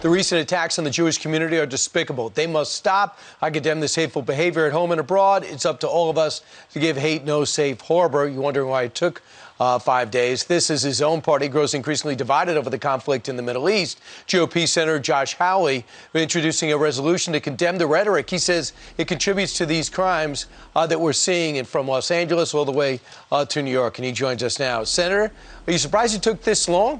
The recent attacks on the Jewish community are despicable. They must stop. I condemn this hateful behavior at home and abroad. It's up to all of us to give hate no safe harbor. You're wondering why it took 5 days. This is his own party grows increasingly divided over the conflict in the Middle East. GOP Senator Josh Hawley introducing a resolution to condemn the rhetoric. He says it contributes to these crimes that we're seeing from Los Angeles all the way to New York. And he joins us now. Senator, are you surprised it took this long?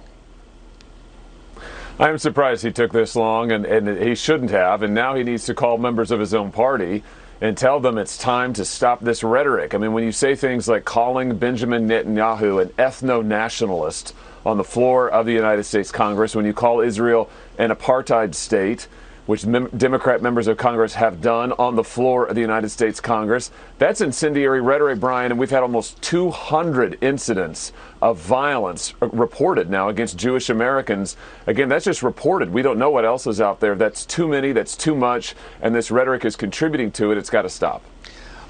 I'm surprised he took this long, and he shouldn't have. And now he needs to call members of his own party and tell them it's time to stop this rhetoric. I mean, when you say things like calling Benjamin Netanyahu an ethno-nationalist on the floor of the United States Congress, when you call Israel an apartheid state, which Democrat members of Congress have done on the floor of the United States Congress, that's incendiary rhetoric, Brian, and we've had almost 200 incidents of violence reported now against Jewish Americans. Again, that's just reported. We don't know what else is out there. That's too many, that's too much, and this rhetoric is contributing to it. It's got to stop.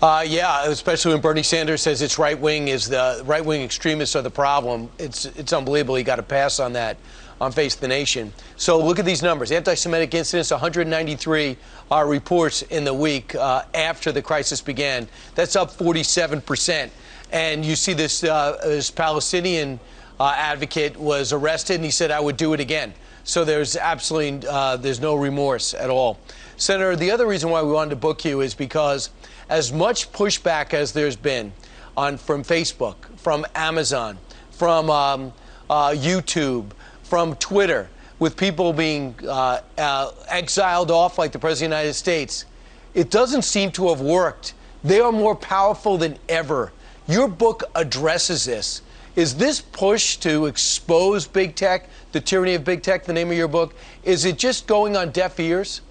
Yeah, especially when Bernie Sanders says it's right-wing extremists are the problem. It's unbelievable. He got a pass on that on Face the Nation. So look at these numbers. Anti-Semitic incidents, 193 reports in the week after the crisis began. That's up 47%. And you see this Palestinian advocate was arrested, and he said, I would do it again. So there's absolutely there's no remorse at all. Senator, the other reason why we wanted to book you is because as much pushback as there's been from Facebook, from Amazon, from YouTube, from Twitter, with people being exiled off like the President of the United States, it doesn't seem to have worked. They are more powerful than ever. Your book addresses this. Is this push to expose big tech, the tyranny of big tech, the name of your book, is it just going on deaf ears?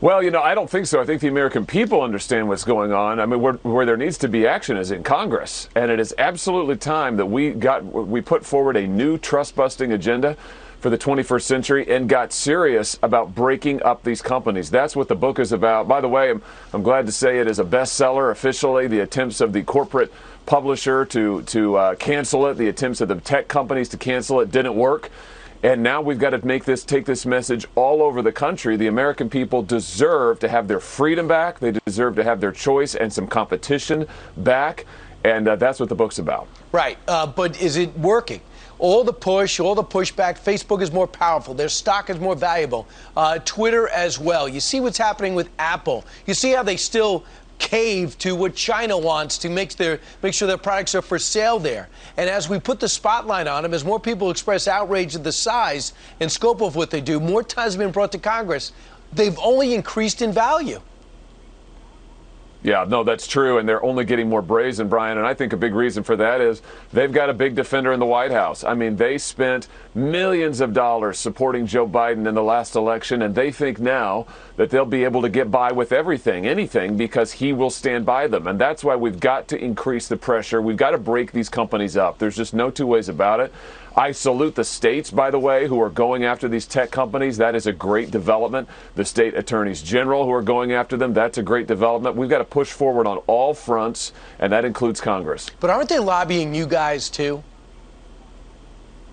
Well, you know, I don't think so. I think the American people understand what's going on. I mean, where there needs to be action is in Congress. And it is absolutely time that we put forward a new trust-busting agenda for the 21st century and got serious about breaking up these companies. That's what the book is about. By the way, I'm glad to say it is a bestseller officially. The attempts of the corporate publisher to cancel it, the attempts of the tech companies to cancel it didn't work. And now we've got to take this message all over the country. The American people deserve to have their freedom back. They deserve to have their choice and some competition back. And that's what the book's about. Right. But is it working? All the push, all the pushback, Facebook is more powerful. Their stock is more valuable. Twitter as well. You see what's happening with Apple. You see how they still cave to what China wants to make sure their products are for sale there. And as we put the spotlight on them, as more people express outrage at the size and scope of what they do, more times have been brought to Congress. They've only increased in value. Yeah, no, that's true, and they're only getting more brazen, Brian, and I think a big reason for that is they've got a big defender in the White House. I mean, they spent millions of dollars supporting Joe Biden in the last election, and they think now that they'll be able to get by with anything, because he will stand by them. And that's why we've got to increase the pressure. We've got to break these companies up. There's just no two ways about it. I salute the states, by the way, who are going after these tech companies. That is a great development. The state attorneys general who are going after them, that's a great development. We've got to push forward on all fronts, and that includes Congress. But aren't they lobbying you guys, too?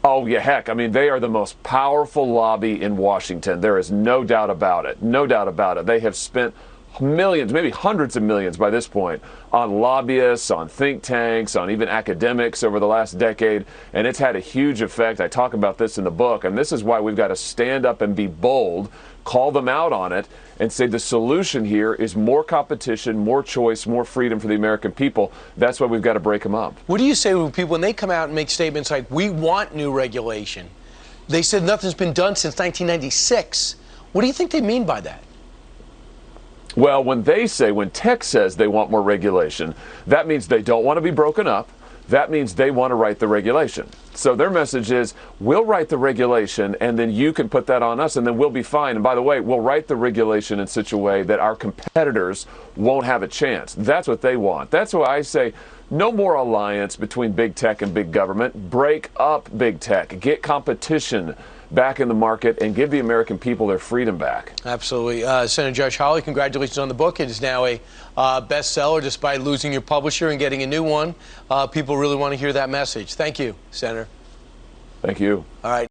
Oh, yeah, heck. I mean, they are the most powerful lobby in Washington. There is no doubt about it. No doubt about it. They have spent millions, maybe hundreds of millions by this point, on lobbyists, on think tanks, on even academics over the last decade, and it's had a huge effect. I talk about this in the book, and this is why we've got to stand up and be bold, call them out on it, and say the solution here is more competition, more choice, more freedom for the American people. That's why we've got to break them up. What do you say to people when they come out and make statements like, we want new regulation? They said nothing's been done since 1996. What do you think they mean by that? Well, when tech says they want more regulation, that means they don't want to be broken up. That means they want to write the regulation. So their message is, we'll write the regulation, and then you can put that on us, and then we'll be fine. And by the way, we'll write the regulation in such a way that our competitors won't have a chance. That's what they want. That's why I say, no more alliance between big tech and big government. Break up big tech. Get competition back in the market and give the American people their freedom back. Absolutely. Senator Josh Hawley, congratulations on the book. It is now a bestseller despite losing your publisher and getting a new one. People really want to hear that message. Thank you, Senator. Thank you. All right.